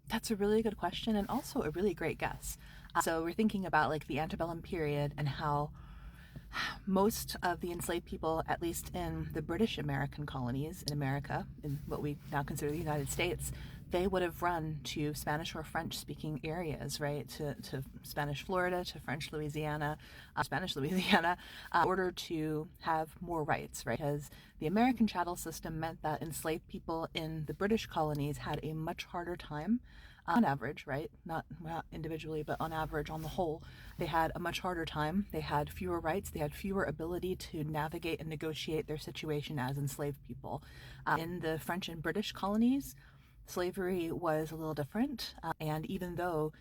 That's a really good question and also a really great guess. So we're thinking about like the antebellum period and how most of the enslaved people, at least in the British American colonies in America, in what we now consider the United States, they would have run to Spanish or French speaking areas, right? To Spanish Florida, to French Louisiana, Spanish Louisiana, in order to have more rights, right? Because the American chattel system meant that enslaved people in the British colonies had a much harder time on average, right? Not individually, but on average, on the whole, they had a much harder time. They had fewer rights. They had fewer ability to navigate and negotiate their situation as enslaved people. In the French and British colonies, slavery was a little different. And even though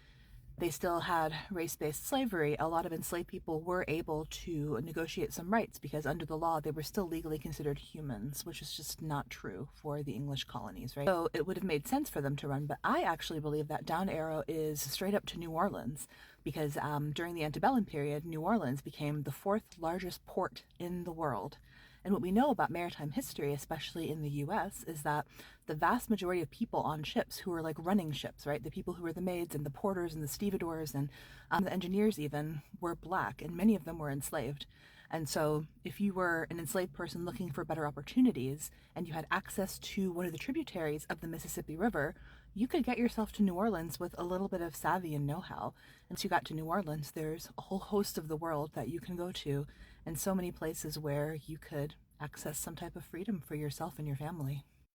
they still had race-based slavery, a lot of enslaved people were able to negotiate some rights because under the law they were still legally considered humans, which is just not true for the English colonies, right? So it would have made sense for them to run, but I actually believe that down arrow is straight up to New Orleans because during the antebellum period, New Orleans became the fourth largest port in the world. And what we know about maritime history, especially in the US, is that the vast majority of people on ships who were like running ships, right? The people who were the maids and the porters and the stevedores and the engineers even were black, and many of them were enslaved. And so if you were an enslaved person looking for better opportunities and you had access to one of the tributaries of the Mississippi River, you could get yourself to New Orleans with a little bit of savvy and know-how. And once you got to New Orleans, there's a whole host of the world that you can go to and so many places where you could access some type of freedom for yourself and your family.